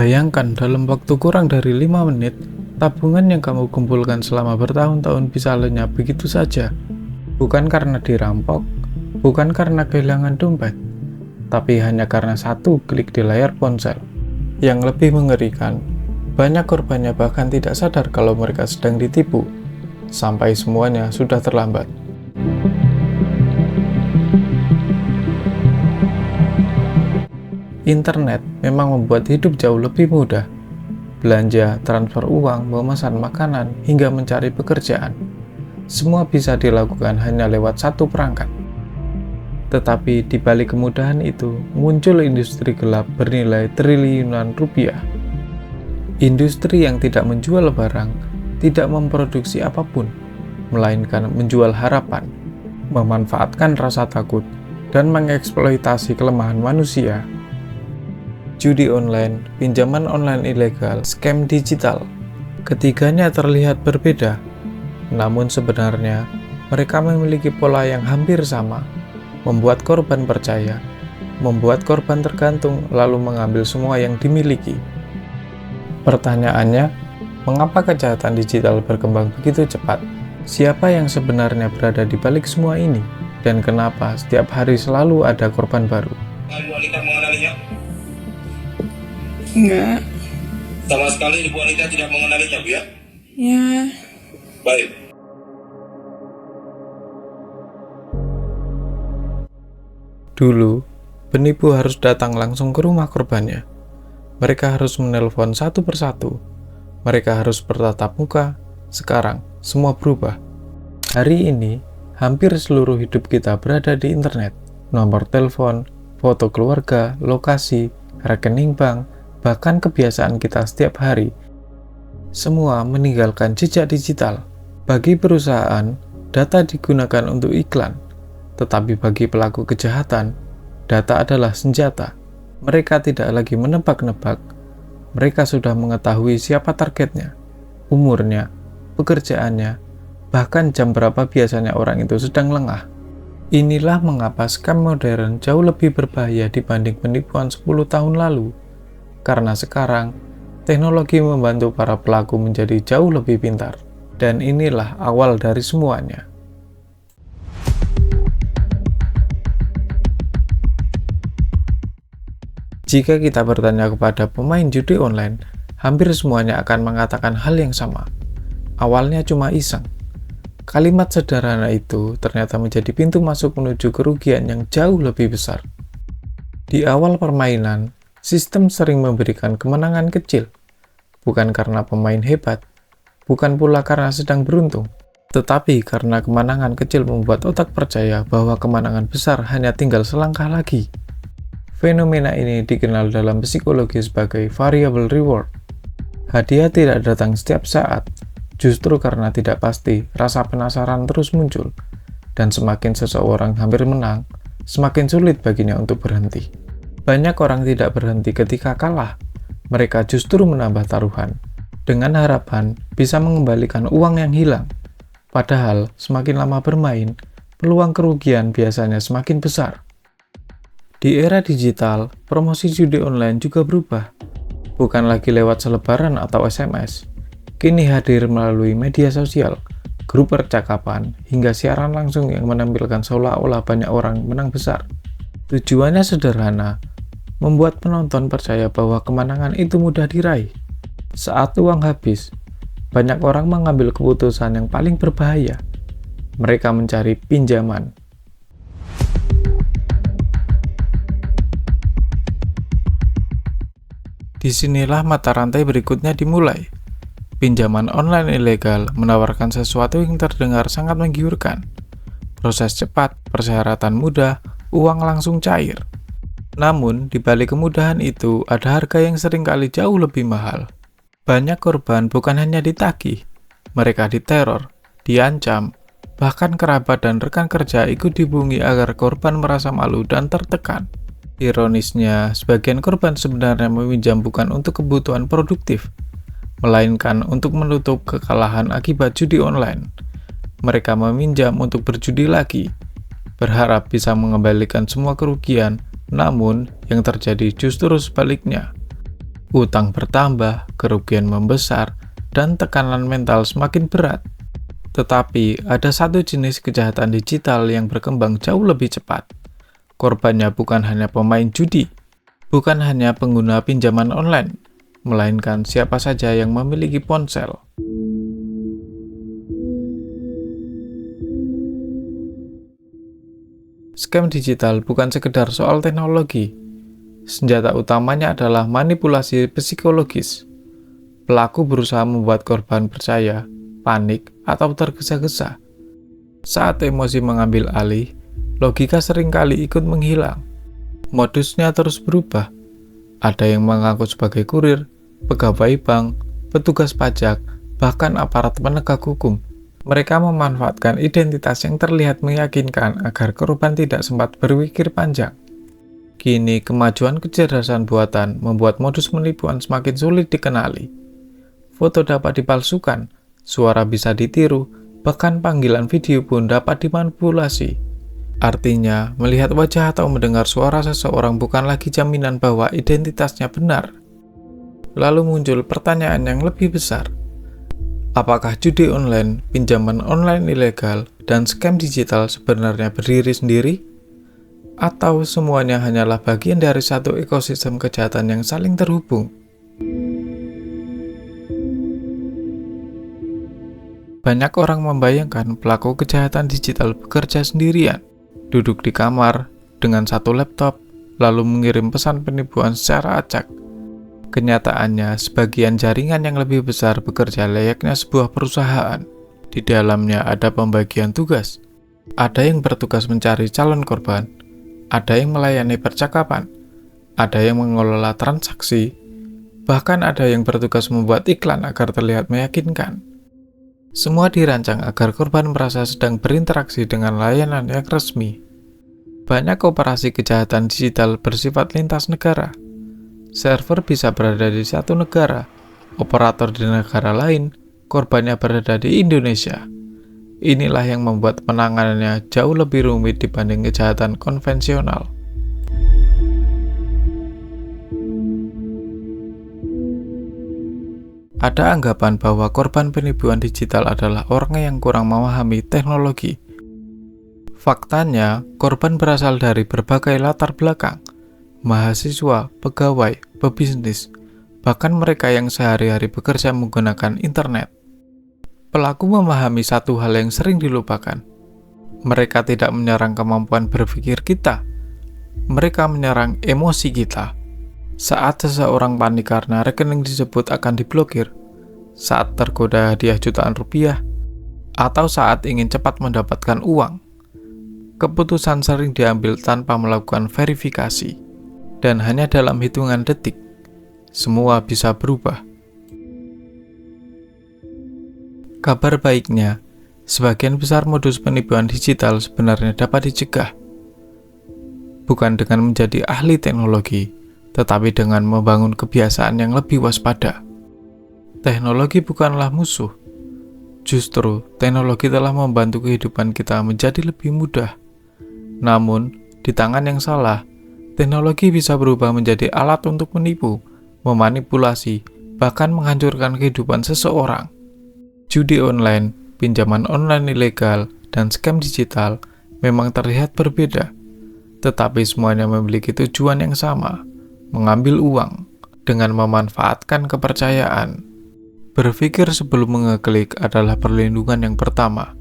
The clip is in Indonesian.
Bayangkan dalam waktu kurang dari 5 menit, tabungan yang kamu kumpulkan selama bertahun-tahun bisa lenyap begitu saja. Bukan karena dirampok, bukan karena kehilangan dompet, tapi hanya karena satu klik di layar ponsel. Yang lebih mengerikan, banyak korbannya bahkan tidak sadar kalau mereka sedang ditipu, sampai semuanya sudah terlambat. Internet memang membuat hidup jauh lebih mudah. Belanja, transfer uang, memesan makanan, hingga mencari pekerjaan. Semua bisa dilakukan hanya lewat satu perangkat. Tetapi di balik kemudahan itu, muncul industri gelap bernilai triliunan rupiah. Industri yang tidak menjual barang, tidak memproduksi apapun, melainkan menjual harapan, memanfaatkan rasa takut, dan mengeksploitasi kelemahan manusia. Judi online, pinjaman online ilegal, scam digital. Ketiganya terlihat berbeda, namun sebenarnya mereka memiliki pola yang hampir sama, membuat korban percaya, membuat korban tergantung, lalu mengambil semua yang dimiliki. Pertanyaannya, mengapa kejahatan digital berkembang begitu cepat? Siapa yang sebenarnya berada di balik semua ini? Dan kenapa setiap hari selalu ada korban baru? Ibu Anita mengenalinya? Enggak. Sama sekali Ibu Anita tidak mengenalinya, Bu ya? Ya. Baik. Dulu, penipu harus datang langsung ke rumah korbannya. Mereka harus menelpon satu persatu. Mereka harus bertatap muka. Sekarang, semua berubah. Hari ini, hampir seluruh hidup kita berada di internet. Nomor telepon, foto keluarga, lokasi, rekening bank, bahkan kebiasaan kita setiap hari. Semua meninggalkan jejak digital. Bagi perusahaan, data digunakan untuk iklan. Tetapi bagi pelaku kejahatan, data adalah senjata. Mereka tidak lagi menebak-nebak. Mereka sudah mengetahui siapa targetnya, umurnya, pekerjaannya, bahkan jam berapa biasanya orang itu sedang lengah. Inilah mengapa scam modern jauh lebih berbahaya dibanding penipuan 10 tahun lalu. Karena sekarang, teknologi membantu para pelaku menjadi jauh lebih pintar. Dan inilah awal dari semuanya. Jika kita bertanya kepada pemain judi online, hampir semuanya akan mengatakan hal yang sama. Awalnya cuma iseng. Kalimat sederhana itu ternyata menjadi pintu masuk menuju kerugian yang jauh lebih besar. Di awal permainan, sistem sering memberikan kemenangan kecil, bukan karena pemain hebat, bukan pula karena sedang beruntung, tetapi karena kemenangan kecil membuat otak percaya bahwa kemenangan besar hanya tinggal selangkah lagi. Fenomena ini dikenal dalam psikologi sebagai variable reward. Hadiah tidak datang setiap saat, justru karena tidak pasti, rasa penasaran terus muncul, dan semakin seseorang hampir menang, semakin sulit baginya untuk berhenti. Banyak orang tidak berhenti ketika kalah, mereka justru menambah taruhan, dengan harapan bisa mengembalikan uang yang hilang. Padahal, semakin lama bermain, peluang kerugian biasanya semakin besar. Di era digital, promosi judi online juga berubah. Bukan lagi lewat selebaran atau SMS, kini hadir melalui media sosial, grup percakapan, hingga siaran langsung yang menampilkan seolah-olah banyak orang menang besar. Tujuannya sederhana, membuat penonton percaya bahwa kemenangan itu mudah diraih. Saat uang habis, banyak orang mengambil keputusan yang paling berbahaya. Mereka mencari pinjaman. Disinilah mata rantai berikutnya dimulai. Pinjaman online ilegal menawarkan sesuatu yang terdengar sangat menggiurkan. Proses cepat, persyaratan mudah, uang langsung cair. Namun, di balik kemudahan itu, ada harga yang seringkali jauh lebih mahal. Banyak korban bukan hanya ditagih, mereka diteror, diancam, bahkan kerabat dan rekan kerja ikut dibungi agar korban merasa malu dan tertekan. Ironisnya, sebagian korban sebenarnya meminjam bukan untuk kebutuhan produktif, melainkan untuk menutup kekalahan akibat judi online. Mereka meminjam untuk berjudi lagi, berharap bisa mengembalikan semua kerugian, namun yang terjadi justru sebaliknya. Utang bertambah, kerugian membesar, dan tekanan mental semakin berat. Tetapi ada satu jenis kejahatan digital yang berkembang jauh lebih cepat. Korbannya bukan hanya pemain judi, bukan hanya pengguna pinjaman online, melainkan siapa saja yang memiliki ponsel. Scam digital bukan sekedar soal teknologi. Senjata utamanya adalah manipulasi psikologis. Pelaku berusaha membuat korban percaya, panik, atau tergesa-gesa. Saat emosi mengambil alih, logika seringkali ikut menghilang. Modusnya terus berubah. Ada yang mengaku sebagai kurir, pegawai bank, petugas pajak, bahkan aparat penegak hukum. Mereka memanfaatkan identitas yang terlihat meyakinkan agar korban tidak sempat berpikir panjang. Kini, kemajuan kecerdasan buatan membuat modus penipuan semakin sulit dikenali. Foto dapat dipalsukan, suara bisa ditiru, bahkan panggilan video pun dapat dimanipulasi. Artinya, melihat wajah atau mendengar suara seseorang bukan lagi jaminan bahwa identitasnya benar. Lalu muncul pertanyaan yang lebih besar. Apakah judi online, pinjaman online ilegal, dan scam digital sebenarnya berdiri sendiri? Atau semuanya hanyalah bagian dari satu ekosistem kejahatan yang saling terhubung? Banyak orang membayangkan pelaku kejahatan digital bekerja sendirian, duduk di kamar dengan satu laptop, lalu mengirim pesan penipuan secara acak. Kenyataannya, sebagian jaringan yang lebih besar bekerja layaknya sebuah perusahaan. Di dalamnya ada pembagian tugas. Ada yang bertugas mencari calon korban, ada yang melayani percakapan, ada yang mengelola transaksi, bahkan ada yang bertugas membuat iklan agar terlihat meyakinkan. Semua dirancang agar korban merasa sedang berinteraksi dengan layanan yang resmi. Banyak operasi kejahatan digital bersifat lintas negara. Server bisa berada di satu negara, operator di negara lain, korbannya berada di Indonesia. Inilah yang membuat penanganannya jauh lebih rumit dibanding kejahatan konvensional. Ada anggapan bahwa korban penipuan digital adalah orang yang kurang memahami teknologi. Faktanya, korban berasal dari berbagai latar belakang, mahasiswa, pegawai, pebisnis, bahkan mereka yang sehari-hari bekerja menggunakan internet. Pelaku memahami satu hal yang sering dilupakan. Mereka tidak menyerang kemampuan berpikir kita. Mereka menyerang emosi kita. Saat seseorang panik karena rekening disebut akan diblokir, saat tergoda hadiah jutaan rupiah, atau saat ingin cepat mendapatkan uang, keputusan sering diambil tanpa melakukan verifikasi. Dan hanya dalam hitungan detik, semua bisa berubah. Kabar baiknya, sebagian besar modus penipuan digital sebenarnya dapat dicegah. Bukan dengan menjadi ahli teknologi, tetapi dengan membangun kebiasaan yang lebih waspada. Teknologi bukanlah musuh. Justru, teknologi telah membantu kehidupan kita menjadi lebih mudah. Namun, di tangan yang salah, teknologi bisa berubah menjadi alat untuk menipu, memanipulasi, bahkan menghancurkan kehidupan seseorang. Judi online, pinjaman online ilegal, dan scam digital memang terlihat berbeda, tetapi semuanya memiliki tujuan yang sama, mengambil uang dengan memanfaatkan kepercayaan. Berpikir sebelum mengeklik adalah perlindungan yang pertama.